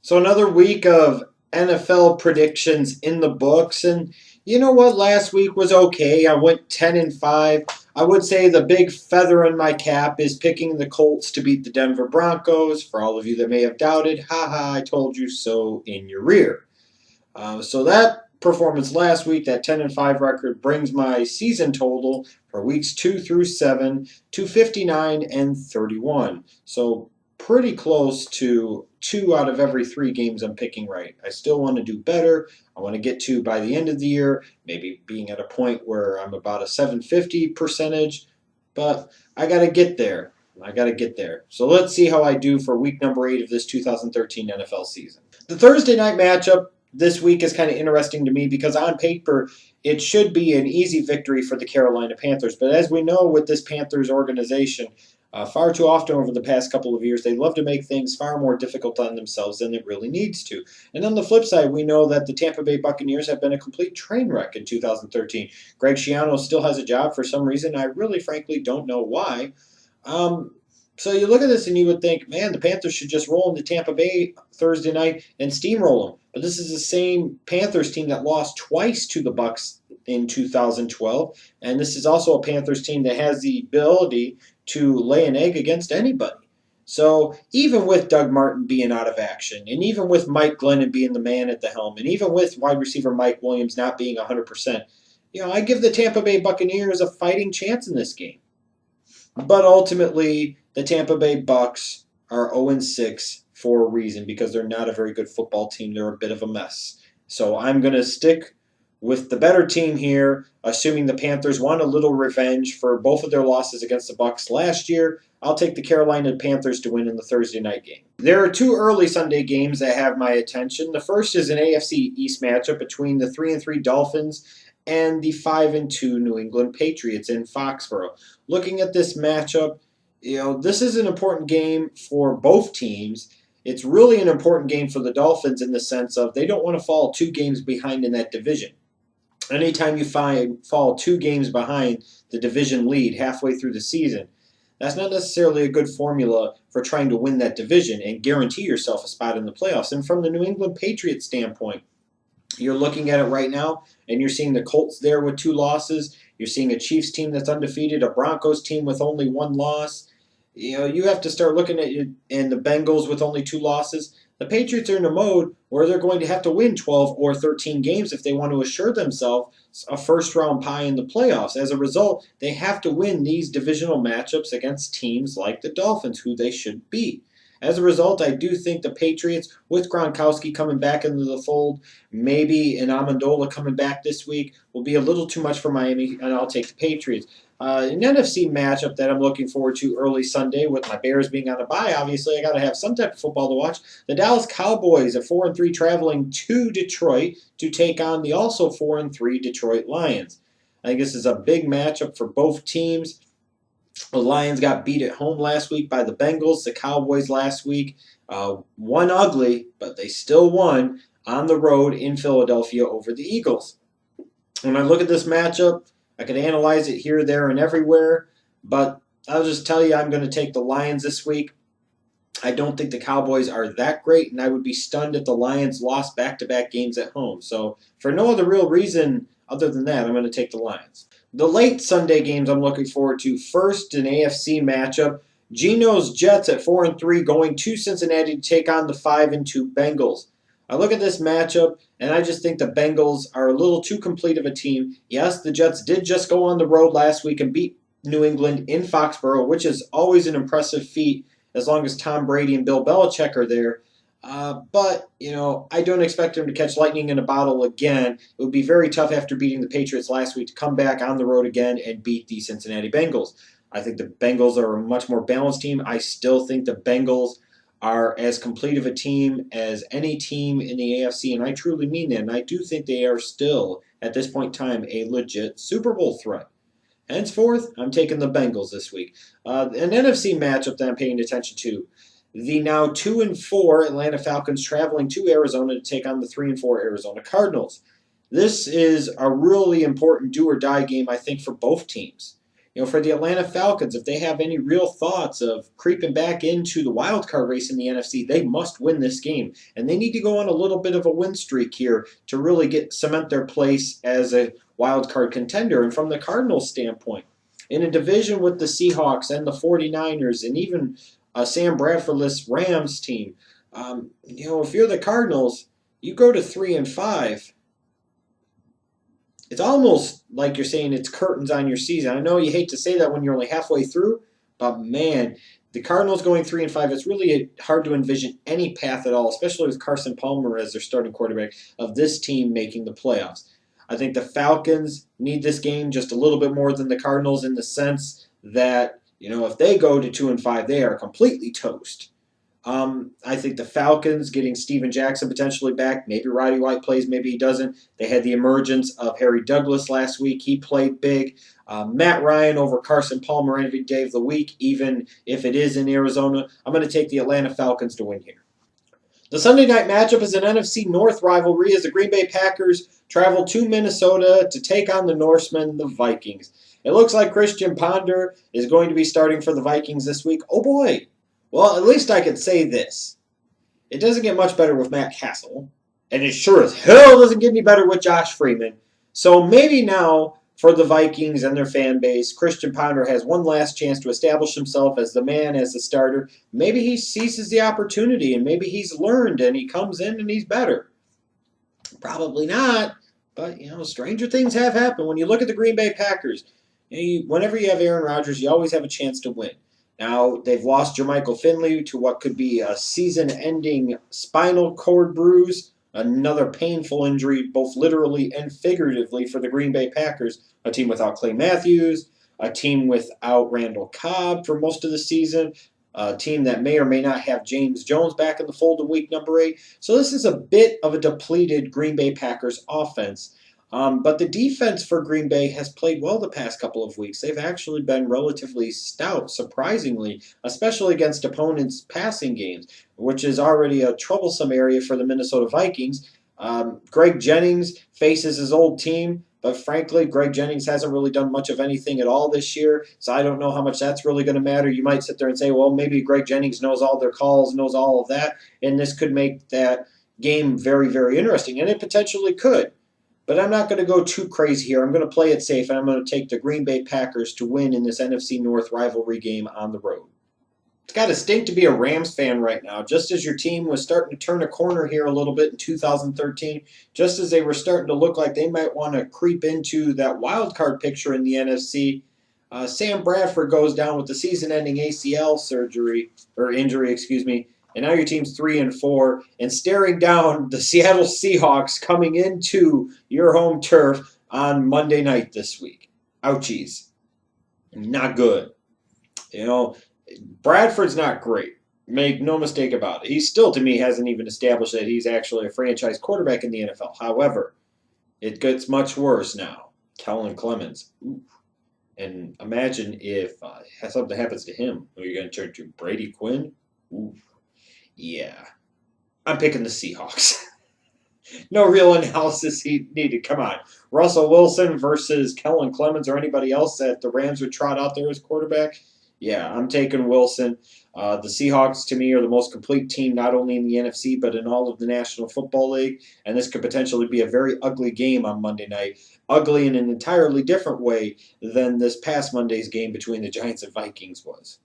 So another week of NFL predictions in the books, and you know what? Last week was okay. I went 10-5. I would say the big feather in my cap is picking the Colts to beat the Denver Broncos. For all of you that may have doubted, haha, I told you so in your rear. So that performance last week, that 10-5 record, brings my season total for weeks 2 through 7 to 59-31. So pretty close to 2 out of every 3 games I'm picking right. I still want to do better. I want to get to by the end of the year, maybe being at a point where I'm about a 750 percentage, but I got to get there. I got to get there. So let's see how I do for week number 8 of this 2013 NFL season. The Thursday night matchup this week is kind of interesting to me because on paper it should be an easy victory for the Carolina Panthers. But as we know with this Panthers organization, far too often over the past couple of years, they love to make things far more difficult on themselves than it really needs to. And on the flip side, we know that the Tampa Bay Buccaneers have been a complete train wreck in 2013. Greg Schiano still has a job for some reason. I really, frankly, don't know why. So you look at this and you would think, man, the Panthers should just roll into Tampa Bay Thursday night and steamroll them. But this is the same Panthers team that lost twice to the Bucs in 2012, and this is also a Panthers team that has the ability to lay an egg against anybody. So even with Doug Martin being out of action, and even with Mike Glennon being the man at the helm, and even with wide receiver Mike Williams not being 100%, I give the Tampa Bay Buccaneers a fighting chance in this game. But ultimately, the Tampa Bay Bucs are 0-6 for a reason because they're not a very good football team. They're a bit of a mess. So I'm going to stick with the better team here, assuming the Panthers want a little revenge for both of their losses against the Bucs last year. I'll take the Carolina Panthers to win in the Thursday night game. There are 2 early Sunday games that have my attention. The first is an AFC East matchup between the 3-3 Dolphins and the 5-2 New England Patriots in Foxborough. Looking at this matchup, this is an important game for both teams. It's really an important game for the Dolphins in the sense of they don't want to fall 2 games behind in that division. Anytime you fall 2 games behind the division lead halfway through the season, that's not necessarily a good formula for trying to win that division and guarantee yourself a spot in the playoffs. And from the New England Patriots standpoint, you're looking at it right now, and you're seeing the Colts there with 2 losses. You're seeing a Chiefs team that's undefeated, a Broncos team with only 1 loss. You have to start looking at it, and the Bengals with only 2 losses. The Patriots are in a mode where they're going to have to win 12 or 13 games if they want to assure themselves a first-round bye in the playoffs. As a result, they have to win these divisional matchups against teams like the Dolphins, who they should beat. As a result, I do think the Patriots, with Gronkowski coming back into the fold, maybe an Amendola coming back this week, will be a little too much for Miami, and I'll take the Patriots. An NFC matchup that I'm looking forward to early Sunday with my Bears being on a bye, obviously I got to have some type of football to watch. The Dallas Cowboys at 4-3 traveling to Detroit to take on the also 4-3 Detroit Lions. I think this is a big matchup for both teams. The Lions got beat at home last week by the Bengals. The Cowboys last week won ugly, but they still won on the road in Philadelphia over the Eagles. When I look at this matchup, I could analyze it here, there, and everywhere, but I'll just tell you I'm going to take the Lions this week. I don't think the Cowboys are that great, and I would be stunned if the Lions lost back-to-back games at home. So for no other real reason other than that, I'm going to take the Lions. The late Sunday games I'm looking forward to. First, an AFC matchup. Geno's Jets at 4-3 going to Cincinnati to take on the 5-2 Bengals. I look at this matchup, and I just think the Bengals are a little too complete of a team. Yes, the Jets did just go on the road last week and beat New England in Foxborough, which is always an impressive feat as long as Tom Brady and Bill Belichick are there. But I don't expect them to catch lightning in a bottle again. It would be very tough after beating the Patriots last week to come back on the road again and beat the Cincinnati Bengals. I think the Bengals are a much more balanced team. I still think the Bengals are as complete of a team as any team in the AFC, and I truly mean that. And I do think they are still, at this point in time, a legit Super Bowl threat. Henceforth, I'm taking the Bengals this week. An NFC matchup that I'm paying attention to. The now 2-4 Atlanta Falcons traveling to Arizona to take on the 3-4 Arizona Cardinals. This is a really important do-or-die game, I think, for both teams. For the Atlanta Falcons, if they have any real thoughts of creeping back into the wild card race in the NFC, they must win this game. And they need to go on a little bit of a win streak here to really cement their place as a wild card contender. And from the Cardinals' standpoint, in a division with the Seahawks and the 49ers and even a Sam Bradford-less Rams team, if you're the Cardinals, you go to 3-5. It's almost like you're saying it's curtains on your season. I know you hate to say that when you're only halfway through, but man, the Cardinals going 3-5, it's really hard to envision any path at all, especially with Carson Palmer as their starting quarterback, of this team making the playoffs. I think the Falcons need this game just a little bit more than the Cardinals in the sense that, if they go to 2-5, they are completely toast. I think the Falcons getting Steven Jackson potentially back. Maybe Roddy White plays, maybe he doesn't. They had the emergence of Harry Douglas last week. He played big. Matt Ryan over Carson Palmer every day of the week, even if it is in Arizona. I'm going to take the Atlanta Falcons to win here. The Sunday night matchup is an NFC North rivalry as the Green Bay Packers travel to Minnesota to take on the Norsemen, the Vikings. It looks like Christian Ponder is going to be starting for the Vikings this week. Oh boy! Well, at least I could say this. It doesn't get much better with Matt Castle, and it sure as hell doesn't get any better with Josh Freeman. So maybe now, for the Vikings and their fan base, Christian Ponder has one last chance to establish himself as the man, as the starter. Maybe he seizes the opportunity, and maybe he's learned, and he comes in and he's better. Probably not, but, stranger things have happened. When you look at the Green Bay Packers, whenever you have Aaron Rodgers, you always have a chance to win. Now, they've lost Jermichael Finley to what could be a season-ending spinal cord bruise, another painful injury, both literally and figuratively, for the Green Bay Packers, a team without Clay Matthews, a team without Randall Cobb for most of the season, a team that may or may not have James Jones back in the fold in week number 8. So this is a bit of a depleted Green Bay Packers offense. But the defense for Green Bay has played well the past couple of weeks. They've actually been relatively stout, surprisingly, especially against opponents' passing games, which is already a troublesome area for the Minnesota Vikings. Greg Jennings faces his old team, but frankly, Greg Jennings hasn't really done much of anything at all this year, so I don't know how much that's really going to matter. You might sit there and say, well, maybe Greg Jennings knows all their calls, knows all of that, and this could make that game very, very interesting, and it potentially could. But I'm not going to go too crazy here. I'm going to play it safe, and I'm going to take the Green Bay Packers to win in this NFC North rivalry game on the road. It's got to stink to be a Rams fan right now. Just as your team was starting to turn a corner here a little bit in 2013, just as they were starting to look like they might want to creep into that wild card picture in the NFC, Sam Bradford goes down with the season-ending ACL injury, and now your team's 3-4 and staring down the Seattle Seahawks coming into your home turf on Monday night this week. Ouchies. Not good. Bradford's not great. Make no mistake about it. He still, to me, hasn't even established that he's actually a franchise quarterback in the NFL. However, it gets much worse now. Kellen Clemens. Ooh. And imagine if something happens to him. Are you going to turn to Brady Quinn? Ooh. Yeah. I'm picking the Seahawks. No real analysis needed. Come on. Russell Wilson versus Kellen Clemens or anybody else that the Rams would trot out there as quarterback? Yeah, I'm taking Wilson. The Seahawks, to me, are the most complete team, not only in the NFC, but in all of the National Football League. And this could potentially be a very ugly game on Monday night. Ugly in an entirely different way than this past Monday's game between the Giants and Vikings was.